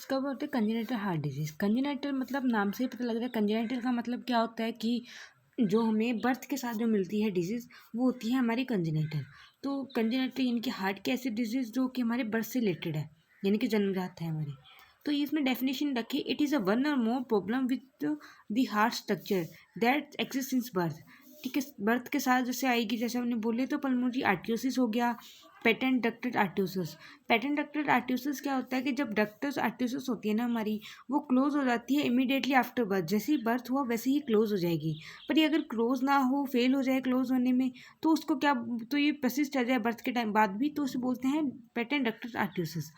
कब होते हैं? Congenital heart disease. कंजेनिटल मतलब नाम से ही पता लग रहा है। कंजेनिटल का मतलब क्या होता है कि जो हमें बर्थ के साथ जो मिलती है डिजीज़ वो होती है हमारी कंजेनिटल। तो कंजेनिटल यानी कि हार्ट की ऐसी डिजीज़ जो कि हमारे बर्थ से रिलेटेड है, यानी कि जन्मजात है हमारी। तो इसमें डेफिनेशन रखी, इट इज़ अ वन और more problem with the heart structure that exist since birth. ठीक है, बर्थ के साथ जैसे आएगी, जैसे हमने बोले तो पल्मोनरी आर्टियोसिस हो गया, पेटेंट डक्टेड आर्टियोसिस। पेटेंट डक्टेड आर्टियोसिस क्या होता है कि जब डक्टस आर्टियोसिस होती है ना हमारी, वो क्लोज हो जाती है इमीडिएटली आफ्टर बर्थ। जैसे ही बर्थ हुआ वैसे ही क्लोज हो जाएगी। पर ये अगर क्लोज ना हो, फेल हो जाए क्लोज होने में, तो उसको क्या, तो ये परसिस्ट रह जाए बर्थ के टाइम बाद भी, तो उसे बोलते हैं पेटेंट डक्टेड आर्टियोसिस।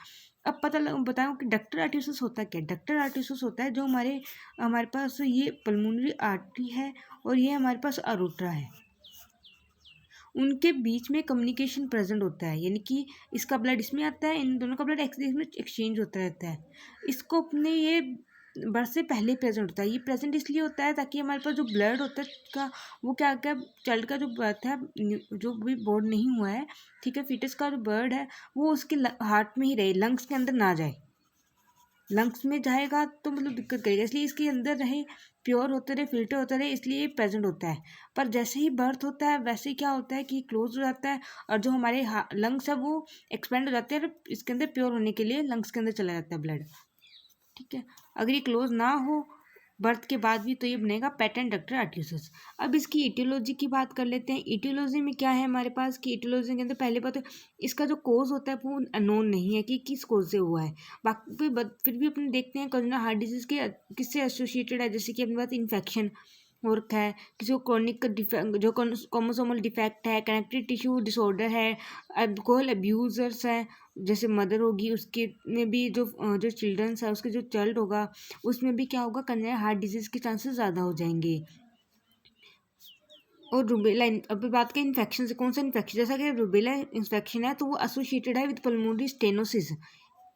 अब बताऊँ कि डक्टर आर्टियोसिस होता क्या है? डक्टर आर्टियोसिस होता है जो हमारे हमारे पास ये पल्मोनरी आर्टरी है और ये हमारे पास अरोट्रा है, उनके बीच में कम्युनिकेशन प्रेजेंट होता है, यानी कि इसका ब्लड इसमें आता है, इन दोनों का ब्लड इसमें एक्सचेंज होता रहता है। इसको अपने ये बर्थ से पहले प्रेजेंट होता है। ये प्रेजेंट इसलिए होता है ताकि हमारे पास जो ब्लड होता है का, वो क्या क्या चाइल्ड का जो बर्थ है, जो भी बोर्न नहीं हुआ है, ठीक है, फीटस का जो ब्लड है वो उसके हार्ट में ही रहे, लंग्स के अंदर ना जाए। लंग्स में जाएगा तो मतलब दिक्कत करेगा, इसलिए इसके अंदर रहे, प्योर होते रहे, फिल्टर होता रहे, इसलिए प्रेजेंट होता है। पर जैसे ही बर्थ होता है वैसे ही क्या होता है कि क्लोज हो जाता है, और जो हमारे लंग्स है वो एक्सपेंड हो जाते हैं, इसके अंदर प्योर होने के लिए लंग्स के अंदर चला जाता है ब्लड। ठीक है, अगर ये क्लोज ना हो बर्थ के बाद भी तो ये बनेगा पेटेंट डक्टर आर्टियोसिस। अब इसकी इटियोलॉजी की बात कर लेते हैं। इटियोलॉजी में क्या है हमारे पास कि इटियोलॉजी के अंदर पहले बात, इसका जो कोज होता है वो अननोन नहीं है कि किस कोज से हुआ है। बाकी फिर भी अपने देखते हैं कंजेनिटल हार्ट डिजीज़ के किससे एसोसिएटेड है। जैसे कि अपने पास इन्फेक्शन हो रखा है, किसी को क्रॉनिक जो क्रोमोसोमल डिफेक्ट है, कनेक्टिव टिश्यू डिसऑर्डर है, अल्कोहल अब्यूजर्स है, जैसे मदर होगी उसके में भी जो चिल्ड्रंस है, उसके जो चाइल्ड होगा उसमें भी क्या होगा, कंजेनिटल हार्ट डिजीज़ के चांसेस ज़्यादा हो जाएंगे। और रूबेला, अब बात करें इन्फेक्शन से, कौन सा इन्फेक्शन, जैसा कि रूबेला इन्फेक्शन है तो वो एसोसिएटेड है विद पल्मोनरी स्टेनोसिस।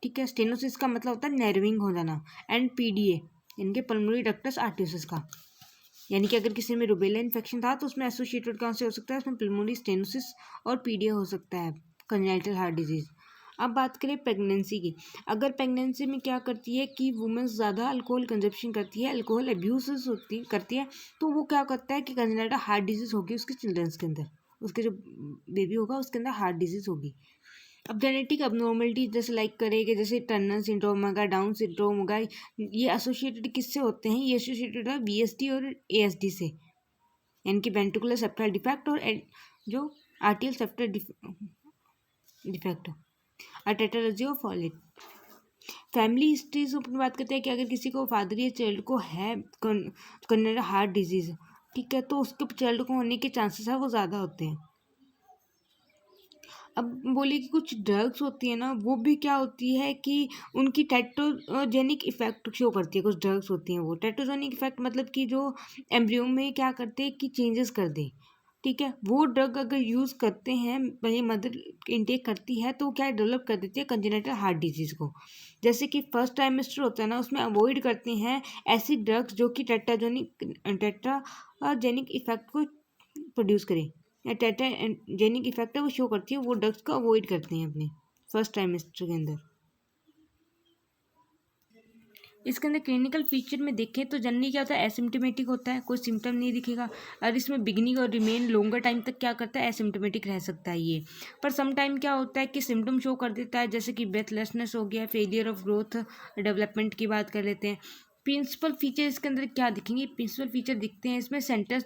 ठीक है, स्टेनोसिस का मतलब होता है नैरोइंग हो जाना, एंड पीडीए यानी कि पल्मोनरी डक्टस आर्टियोसिस का, यानी कि अगर किसी में रूबेला इन्फेक्शन था तो उसमें एसोसिएटेड कौन से हो सकता है, उसमें पल्मोनरी स्टेनोसिस और पीडीए हो सकता है, कंजेनिटल हार्ट डिजीज़। अब बात करें प्रेगनेंसी की। अगर प्रेगनेंसी में क्या करती है कि वुमेन्स ज़्यादा अल्कोहल कंजप्शन करती है, अल्कोहल अब्यूज करती है, तो वो क्या करता है कि कंजेनिटल हार्ट डिजीज़ होगी उसके चिल्ड्रंस के अंदर, उसके जो बेबी होगा उसके अंदर हार्ट डिजीज़ होगी। अब जेनेटिक अबनॉर्मलिटी जैसे लाइक करेंगे, जैसे टर्नर सिंड्रोम होगा, डाउन सिंड्रोम होगा, ये एसोसिएटेड किससे होते हैं? ये एसोसिएटेड है बीएसडी और एएसडी से, यानी कि वेंट्रिकुलर सेप्टल डिफेक्ट और जो आर्टियल सेप्टल डिफेक्ट, टेट्रालजी और फॉलेट। फैमिली हिस्ट्री से अपनी बात करते हैं कि अगर किसी को फादर या चाइल्ड को है कंजेनिटल हार्ट डिजीज़, ठीक है, तो उसके चाइल्ड को होने के चांसेस है वो ज़्यादा होते हैं। अब बोलिए कि कुछ ड्रग्स होती है ना, वो भी क्या होती है कि उनकी टेट्रोजेनिक इफेक्ट शो करती है। कुछ ड्रग्स होती हैं वो टेट्रोजेनिक इफेक्ट मतलब कि जो एम्ब्रियो में क्या करते हैं कि चेंजेस कर दे। ठीक है, वो ड्रग अगर यूज़ करते हैं, ये मदर इनटेक करती है तो क्या डेवलप कर देती है कंजेनिटल हार्ट डिजीज़ को। जैसे कि फर्स्ट ट्राइमेस्टर होता है ना, उसमें अवॉइड करते हैं ऐसी ड्रग्स जो कि टेट्राजेनिक इफेक्ट को प्रोड्यूस करें, या टेट्राजेनिक इफेक्ट है वो शो करती है, वो ड्रग्स को अवॉइड करते हैं अपने फर्स्ट ट्राइमेस्टर के अंदर। इसके अंदर क्लिनिकल फीचर में देखें तो जनरली क्या होता है, एसिम्टोमेटिक होता है, कोई सिम्टम नहीं दिखेगा, और इसमें बिगनिंग और रिमेन लॉन्गर टाइम तक क्या करता है, एसिम्टोमेटिक रह सकता है ये। पर सम टाइम क्या होता है कि सिम्टम शो कर देता है, जैसे कि ब्रेथलेसनेस हो गया, फेलियर ऑफ ग्रोथ डेवलपमेंट की बात कर लेते हैं। प्रिंसिपल फीचर इसके अंदर क्या दिखेंगे, प्रिंसिपल फीचर दिखते हैं इसमें सेंटर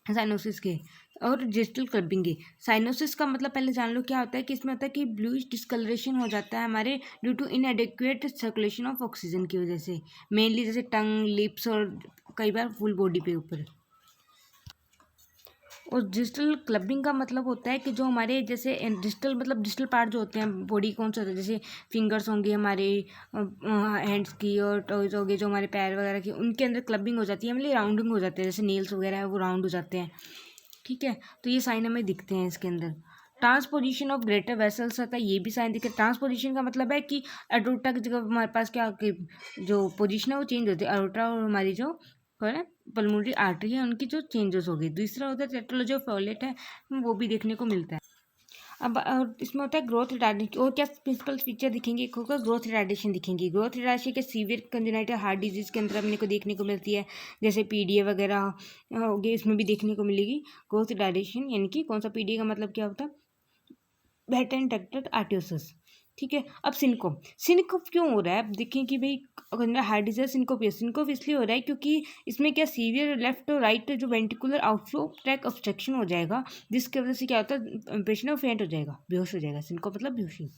साइनोसिस के और डिजिटल क्लबिंग के। साइनोसिस का मतलब पहले जान लो क्या होता है कि इसमें होता है कि ब्लूइश डिस्कलरेशन हो जाता है हमारे due to inadequate circulation of oxygen की वजह से, मेनली जैसे टंग, लिप्स और कई बार फुल बॉडी पे ऊपर। और डिजिटल क्लबिंग का मतलब होता है कि जो हमारे जैसे डिजिटल मतलब डिजिटल पार्ट जो होते हैं बॉडी कौन से होते हैं, जैसे फिंगर्स होंगे हमारे हैंड्स की, और टॉयज हो गए जो हमारे पैर वगैरह की, उनके अंदर क्लबिंग हो जाती है, मतलब राउंडिंग हो जाते हैं, जैसे नेल्स वगैरह है वो राउंड हो जाते हैं। ठीक है, तो ये साइन हमें दिखते हैं इसके अंदर। ट्रांसपोजिशन ऑफ ग्रेटर वेसल्स आता है, ये भी साइन दिखे। ट्रांसपोजिशन का मतलब है कि अरोटा की जगह हमारे पास क्या कि जो पोजीशन है वो चेंज होती है, अरोटा और हमारी जो है पल्मोनरी आर्टरी है उनकी जो चेंजेस होगी। दूसरा होता है टेट्रोलॉजी ऑफ फॉलेट है, वो भी देखने को मिलता है। अब और इसमें होता है ग्रोथ रिटार्डेशन। और क्या प्रिंसिपल फीचर दिखेंगे, एक होगा ग्रोथ रिटार्डेशन दिखेंगी। ग्रोथ रिटार्डेशन के सीवियर कंजेनाइटल हार्ट डिजीज़ के अंदर अपने को देखने को मिलती है, जैसे पीडीए वगैरह होगी, इसमें भी देखने को मिलेगी ग्रोथ रिटार्डेशन। यानी कि कौन सा पीडीए का मतलब क्या होता है, पैटर्न डक्टल आर्टियोसिस। ठीक है। अब सिनकोप क्यों हो रहा है, अब देखें कि भाई अगर हार्ट डिजीज सिनकोप इसलिए हो रहा है क्योंकि इसमें क्या सीवियर लेफ्ट और राइट जो वेंटिकुलर आउटफ्लो ट्रैक ऑब्स्ट्रक्शन हो जाएगा, जिसकी वजह से क्या होता है पेशेंट फेंट हो जाएगा, बेहोश हो जाएगा। सिनकोप मतलब बेहोशी।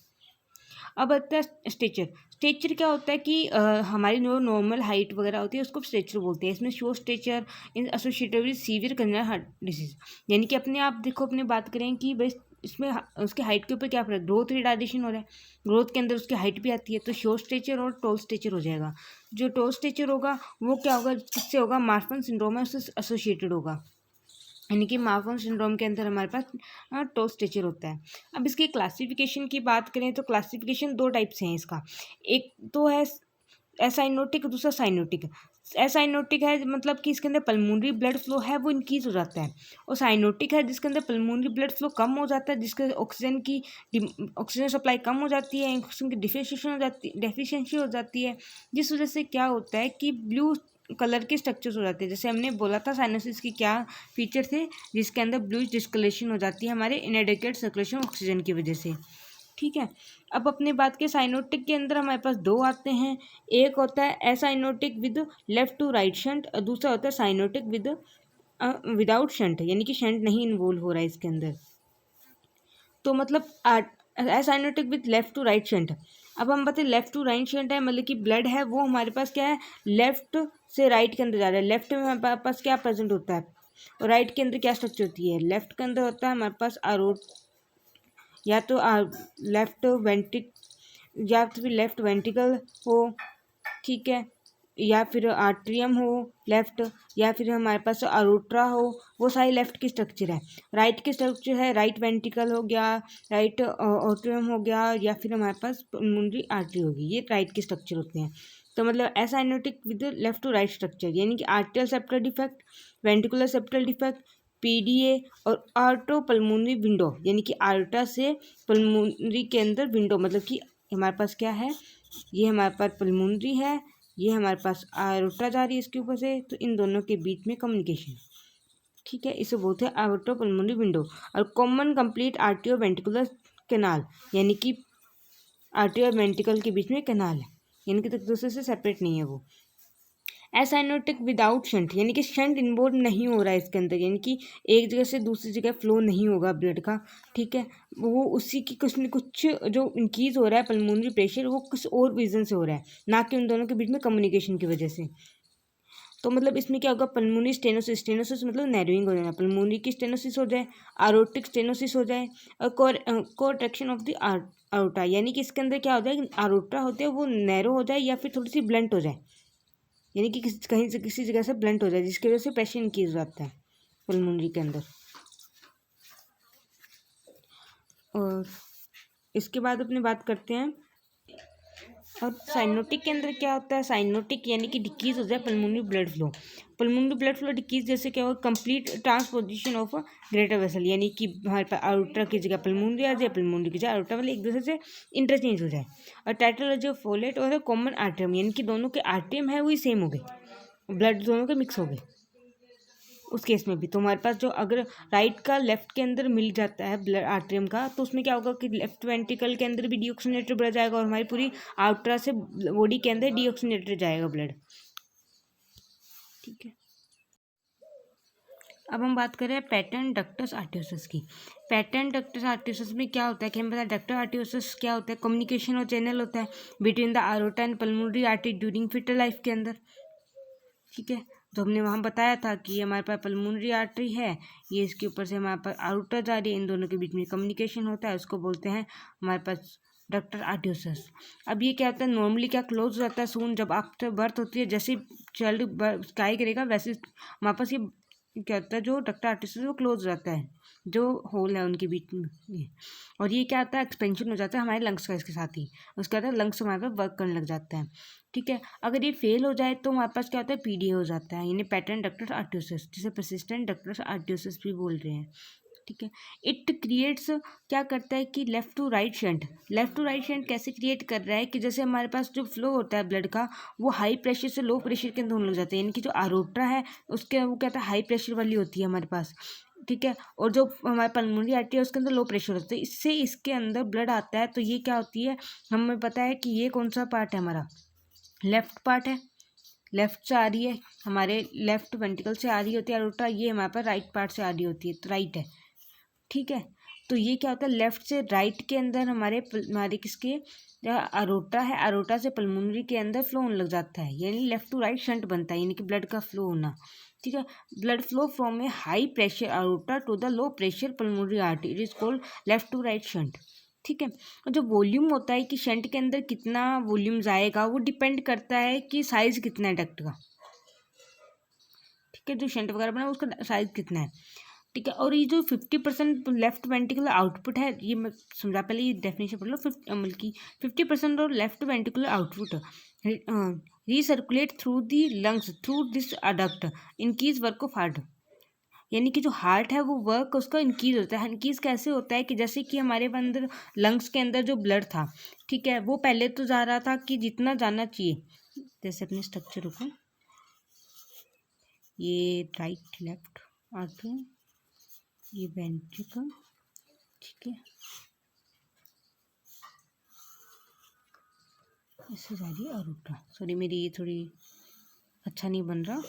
अब आता है स्टेचर क्या होता है कि हमारी जो नॉर्मल हाइट वगैरह होती है उसको स्टेचर बोलते हैं। इसमें शो stature in associated with severe congenital heart disease. यानी कि अपने आप देखो, अपने बात करें कि भाई इसमें उसके हाइट के ऊपर क्या फर्क, ग्रोथ रिटार्डेशन हो रहा है, ग्रोथ के अंदर उसकी हाइट भी आती है, तो शॉर्ट स्टेचर और टॉल स्टेचर हो जाएगा। जो टॉल स्टेचर होगा वो क्या होगा, किससे होगा, मार्फन सिंड्रोम से एसोसिएटेड होगा। यानी कि मार्फन सिंड्रोम के अंदर हमारे पास टॉल स्टेचर होता है। अब इसकी क्लासिफिकेशन की बात करें तो क्लासिफिकेशन दो टाइप से हैं इसका। एक तो है एसाइनोटिक, दूसरा साइनोटिक। एसाइनोटिक है मतलब कि इसके अंदर पल्मोनरी ब्लड फ्लो है वो इंक्रीज हो जाता है, और साइनोटिक है जिसके अंदर पल्मोनरी ब्लड फ्लो कम हो जाता है, जिसके ऑक्सीजन सप्लाई कम हो जाती है, ऑक्सीजन की डेफिशिएंसी हो जाती है, जिस वजह से क्या होता है कि ब्लू कलर के स्ट्रक्चर्स हो जाते हैं। जैसे हमने बोला था साइनोसिस की क्या फीचर थे, जिसके अंदर ब्लू डिस्कलेशन हो जाती है हमारे इनएडिक्वेट सर्कुलेशन ऑक्सीजन की वजह से। ठीक है। अब अपनी बात के साइनोटिक के अंदर हमारे पास दो आते हैं, एक होता है acyanotic with left to right shunt, और दूसरा होता है साइनोटिक विद विदाउट शंट, यानी कि शंट नहीं इन्वॉल्व हो रहा है इसके अंदर। तो मतलब acyanotic with left to right shunt. अब हम बताते लेफ्ट टू राइट शंट है मतलब कि ब्लड है वो हमारे पास क्या है, लेफ्ट से राइट के अंदर जा रहा है। लेफ्ट में हमारे पास क्या प्रेजेंट होता है, और राइट के अंदर क्या स्ट्रक्चर होती है, लेफ्ट के अंदर होता है हमारे पास या तो लेफ्ट वेंटिक या तो फिर लेफ्ट वेंटिकल हो, ठीक है, या फिर आर्ट्रियम हो लेफ्ट, या फिर हमारे पास अरोट्रा हो, वो सारी लेफ्ट की स्ट्रक्चर है। राइट की स्ट्रक्चर है राइट वेंटिकल हो गया, राइट आर्ट्रियम हो गया, या फिर हमारे पास पल्मोनरी आर्टरी होगी, ये राइट के स्ट्रक्चर होते हैं। तो मतलब acyanotic with left to right structure, यानी कि atrial septal defect, ventricular septal defect, PDA और आर्टो पल्मोनरी विंडो, यानी कि आर्टा से पल्मोनरी के अंदर विंडो, मतलब कि हमारे पास क्या है, ये हमारे पास पल्मोनरी है, ये हमारे पास आयोटा जा रही है इसके ऊपर से, तो इन दोनों के बीच में कम्युनिकेशन। ठीक है, इसे बोलते हैं आयोटो पल्मोनरी विंडो। और common complete RTO ventricular canal, यानी कि आर्टियो और वेंटिकल के बीच में कैनाल है, यानी कि एक दूसरे से सेपरेट नहीं है वो। एसाइनोटिक विदाउट शंट, यानी कि शंट इन्वॉल्व नहीं हो रहा है इसके अंदर, यानी कि एक जगह से दूसरी जगह फ्लो नहीं होगा ब्लड का। ठीक है, वो उसी की कुछ न कुछ जो इंक्रीज हो रहा है पल्मोनरी प्रेशर, वो कुछ और रीज़न से हो रहा है, ना कि उन दोनों के बीच में कम्युनिकेशन की वजह से। तो मतलब इसमें क्या होगा, पल्मोनरी स्टेनोसिस, स्टेनोसिस मतलब नैरोइंग हो जाना, पल्मोनरी की स्टेनोसिस हो जाए, आरोटिक स्टेनोसिस हो जाए, और कोट्रैक्शन ऑफ द आरोटा, यानी कि इसके अंदर क्या हो जाए, आरोटा होते हैं वो नैरो हो जाए या फिर थोड़ी सी ब्लंट हो जाए, यानी कि कहीं से किसी जगह से ब्लंट हो जाए, जिसकी वजह से प्रेशर इंक्रीज हो जाता है पल्मोनरी के अंदर। और इसके बाद अपनी बात करते हैं, और साइनोटिक के अंदर क्या होता है, साइनोटिक यानी कि डिक्रीज हो जाए pulmonary blood flow. Pulmonary blood flow decrease जैसे क्या होगा, complete transposition of greater vessel, यानी कि हमारे पास आउटर की जगह पल्मोनरी आ जाए, पल्मोनरी की जगह आउटर वाले एक दूसरे से इंटरचेंज हो जाए। और टाइटोलॉजी ऑफ फोलेट और कॉमन आर्टरियम, यानी कि दोनों के आर्टरियम है वही सेम हो गए, ब्लड दोनों के मिक्स हो गए। उस केस में भी तो हमारे पास जो अगर राइट का लेफ्ट के अंदर मिल जाता है ब्लड आर्टरियम का, तो उसमें क्या होगा कि लेफ्ट वेंट्रिकल के अंदर भी डीऑक्सीनेटेड ब्लड जाएगा, और हमारी पूरी आउटरा से बॉडी के अंदर डीऑक्सीनेटेड जाएगा ब्लड। ठीक है। अब हम बात करें पैटर्न डक्टस आर्टियोसिस की। पैटर्न डक्टस आर्टियोसिस में क्या होता है कि हम बता, डक्टर आर्टियोसिस क्या होता है, कम्युनिकेशन और चैनल होता है between the aorta and pulmonary artery during fetal life के अंदर। ठीक है, तो हमने वहाँ बताया था कि ये हमारे पास पल्मोनरी आर्टरी है, ये इसके ऊपर से हमारे पास आउटर जा रही है, इन दोनों के बीच में कम्युनिकेशन होता है, उसको बोलते हैं हमारे पास डक्टर आर्टियोसिस। अब ये क्या होता है, नॉर्मली क्या क्लोज हो जाता है सून, जब आफ्टर बर्थ होती है, जैसे चाइल्ड स्काई करेगा वैसे हमारे पास ये क्या होता है, जो डक्टर आर्टियोसिस वो क्लोज हो जाता है, जो होल है उनके बीच में। और ये क्या होता है, एक्सपेंशन हो जाता है हमारे लंग्स का इसके साथ ही, उसके बाद लंग्स हमारे पास वर्क करने लग जाता है। ठीक है, अगर ये फेल हो जाए तो हमारे पास क्या होता है, पीडीए हो जाता है, यानी पैटर्न डक्टस आर्टियोसिस, जिसे परसिस्टेंट डक्टस आर्टियोसिस भी बोल रहे हैं। ठीक है। इट क्रिएट्स, क्या करता है कि लेफ़्ट टू राइट शंट कैसे क्रिएट कर रहा है कि जैसे हमारे पास जो फ्लो होता है ब्लड का, वो हाई प्रेशर से लो प्रेशर के अंदर होने लग जाता है, यानी कि जो आरोटा है उसके वो कहता है हाई प्रेशर वाली होती है हमारे पास, ठीक है। और जो हमारे पल्मोनरी आर्टरी है उसके अंदर लो प्रेशर होता है, इससे इसके अंदर ब्लड आता है। तो ये क्या होती है, हमें पता है कि ये कौन सा पार्ट है, हमारा लेफ्ट पार्ट है, लेफ्ट से आ रही है, हमारे लेफ्ट वेंट्रिकल से आ रही होती है आरोटा, ये हमारे पास राइट पार्ट से आ रही होती है, तो राइट है, ठीक है। तो ये क्या होता है, लेफ्ट से राइट के अंदर हमारे किसके अरोटा है, अरोटा से पल्मोनरी के अंदर फ्लो होने लग जाता है, यानी लेफ्ट टू राइट शंट बनता है, यानी कि ब्लड का फ्लो होना, ठीक है। Blood flow from a high pressure aorta to the low pressure pulmonary artery, it is called left to right shunt, ठीक है। और जो वॉल्यूम होता है कि शंट के अंदर कितना वॉल्यूम जाएगा, वो डिपेंड करता है कि साइज कितना है डक्ट का, ठीक है। जो शंट वगैरह बना उसका साइज कितना है, ठीक है। और ये जो 50% लेफ्ट वेंट्रिकुलर आउटपुट है, ये मैं समझा, पहले ये डेफिनेशन पढ़ लो, बल्कि 50% और left ventricular output recirculate through the lungs through this adduct increase work of heart, यानी कि जो हार्ट है वो वर्क उसका इंक्रीज होता है। इंक्रीज कैसे होता है कि जैसे कि हमारे अंदर लंग्स के अंदर जो ब्लड था, ठीक है, वो पहले तो जा रहा था कि जितना जाना चाहिए, जैसे अपने स्ट्रक्चर को, ये राइट लेफ्ट आगे, ये वेंट्रिकल, ठीक है, इससे जा रही है अरोटा, सॉरी मेरी ये थोड़ी अच्छा नहीं बन रहा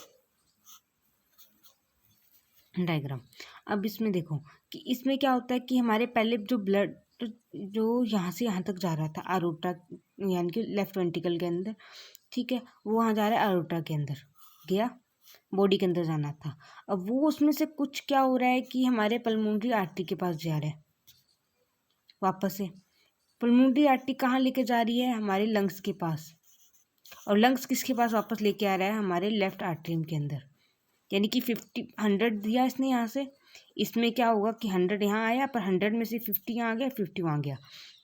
डायग्राम। अब इसमें देखो कि इसमें क्या होता है कि हमारे पहले जो ब्लड जो यहाँ से यहाँ तक जा रहा था अरोटा, यानी कि लेफ्ट वेंट्रिकल के अंदर, ठीक है, वो वहाँ जा रहा है अरोटा के अंदर गया, बॉडी के अंदर जाना था। अब वो उसमें से कुछ क्या हो रहा है कि हमारे पल्मोनरी आर्टरी के पास जा रहा है वापस से। पल्मोनरी आर्टरी कहाँ लेके जा रही है, हमारे लंग्स के पास, और लंग्स किसके पास वापस लेके आ रहा है, हमारे लेफ्ट आर्टरियम के अंदर, यानी कि 100 दिया इसने यहाँ से, इसमें क्या होगा कि 100 यहाँ आया, पर 100 में से 50 यहाँ आ गया, 50 वहाँ गया।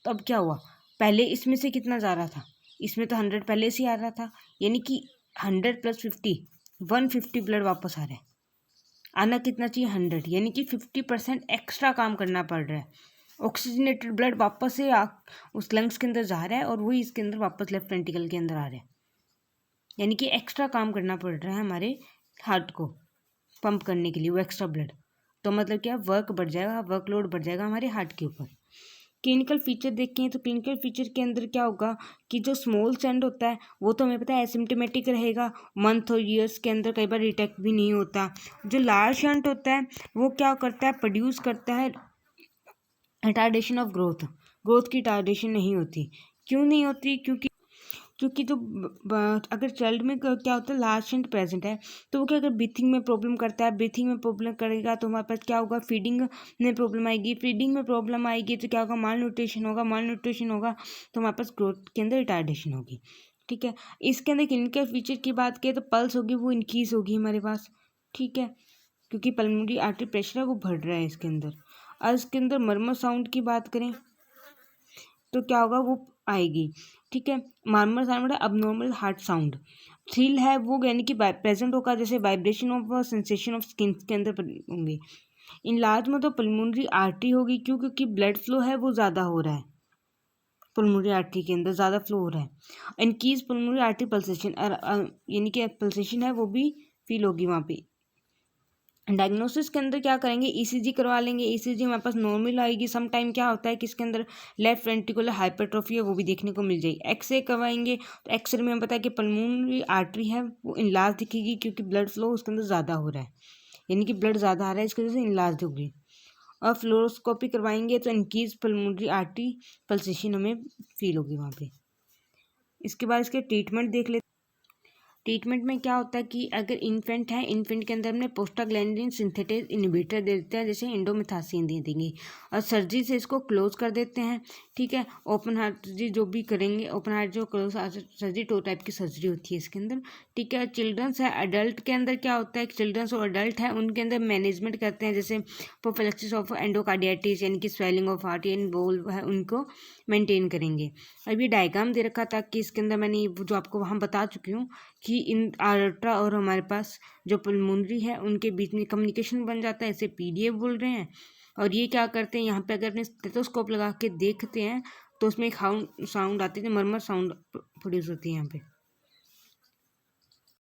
तो अब क्या हुआ, पहले इसमें से कितना जा रहा था, इसमें तो 100 पहले से आ रहा था, यानी कि 100 + 50 150 ब्लड वापस आ रहा है। आना कितना चाहिए, 100, यानी कि 50% एक्स्ट्रा काम करना पड़ रहा है। ऑक्सीजनेटेड ब्लड वापस से उस लंग्स के अंदर जा रहा है, और वही इसके अंदर वापस लेफ्ट वेंट्रिकल के अंदर आ रहा है, यानी कि एक्स्ट्रा काम करना पड़ रहा है हमारे हार्ट को पंप करने के लिए वो एक्स्ट्रा ब्लड। तो मतलब क्या, वर्क बढ़ जाएगा, वर्कलोड बढ़ जाएगा हमारे हार्ट के ऊपर। क्लिनिकल फीचर देखें तो क्लिनिकल फीचर के अंदर क्या होगा कि जो स्मॉल सेंड होता है वो तो हमें पता है एसिम्टोमेटिक रहेगा, मंथ और ईयर्स के अंदर कई बार डिटेक्ट भी नहीं होता। जो लार्ज शंट होता है वो क्या करता है, प्रोड्यूस करता है रिटार्डेशन ऑफ ग्रोथ की रिटार्डेशन नहीं होती। क्यों नहीं होती, क्योंकि जो अगर चाइल्ड में क्या होता है, लार्ज शंट प्रेजेंट है, तो वो क्या, अगर ब्रीथिंग में प्रॉब्लम करता है, ब्रीथिंग में प्रॉब्लम करेगा तो हमारे पास क्या होगा, फीडिंग में प्रॉब्लम आएगी, फीडिंग में प्रॉब्लम आएगी तो क्या होगा, माल न्यूट्रिशन होगा, तो हमारे पास ग्रोथ के अंदर रिटार्डेशन होगी, ठीक है। इसके अंदर क्लिनिकल फीचर की बात करें तो पल्स होगी वो इंक्रीज होगी हमारे पास, ठीक है, क्योंकि पल्मोनरी आर्टरी प्रेशर है वो बढ़ रहा है इसके अंदर। और इसके अंदर मर्मर साउंड की बात करें तो क्या होगा, वो आएगी, ठीक है। मार्मर साउंड है अबनॉर्मल हार्ट साउंड, थ्रिल है वो, यानी कि प्रेजेंट होगा, जैसे vibration of sensation of skin के अंदर होंगे। इन लार्ज में तो पल्मोनरी आर्टरी होगी, क्यों, क्योंकि ब्लड फ्लो है वो ज़्यादा हो रहा है, पल्मोनरी आर्टरी के अंदर ज़्यादा फ्लो हो रहा है। इनकीज पल्मोनरी आर्टरी पल्सेशन, यानी कि पल्सेशन है वो भी फील होगी वहाँ पे। डायग्नोसिस के अंदर क्या करेंगे, ईसीजी करवा लेंगे, ईसीजी हमारे पास नॉर्मल आएगी। सम टाइम क्या होता है कि इसके अंदर लेफ्ट वेंट्रिकुलर हाइपरट्रोफी है वो भी देखने को मिल जाएगी। एक्सरे करवाएंगे तो एक्सरे में हमें पता है कि पल्मोनरी आर्टरी है वो इनलार्ज दिखेगी, क्योंकि ब्लड फ्लो उसके अंदर ज़्यादा हो रहा है, यानी कि ब्लड ज़्यादा आ रहा है, इसकी वजह से इनलार्ज होगी। और फ्लोरोस्कोपी करवाएंगे तो इनकीज पल्मोनरी आर्टरी पल्सेशन हमें फील होगी वहाँ पे। इसके बाद इसके ट्रीटमेंट देख लेते। ट्रीटमेंट में क्या होता है कि अगर इन्फेंट है, इन्फेंट के अंदर हमने प्रोस्टाग्लैंडिन सिंथेटिक इनहिबिटर दे देते हैं, जैसे इंडोमिथासिन दे देंगे, और सर्जरी से इसको क्लोज कर देते हैं, ठीक है। ओपन हार्ट सर्जरी जो भी करेंगे, ओपन हार्ट जो क्लोज सर्जरी 2 टाइप की सर्जरी होती है इसके अंदर, ठीक है। चिल्ड्रंस है, अडल्ट के अंदर क्या होता है, चिल्ड्रंस और अडल्ट है उनके अंदर मैनेजमेंट करते हैं, जैसे प्रोफिलैक्सिस ऑफ एंडोकार्डियाटिस, यानी कि स्वेलिंग ऑफ हार्ट या इन्वॉल्व है, उनको मेंटेन करेंगे। अब ये डायग्राम दे रखा था कि इसके अंदर मैंने जो आपको वहाँ बता चुकी हूँ कि इन आर्ट्रा और हमारे पास जो पल्मोनरी है उनके बीच में कम्युनिकेशन बन जाता है, इसे पीडीए बोल रहे हैं, और ये क्या करते हैं, यहाँ पे अगर अपने स्टेथोस्कोप लगा के देखते हैं तो उसमें एक साउंड आती है, जो मरमर साउंड प्रोड्यूस होती है यहाँ पे।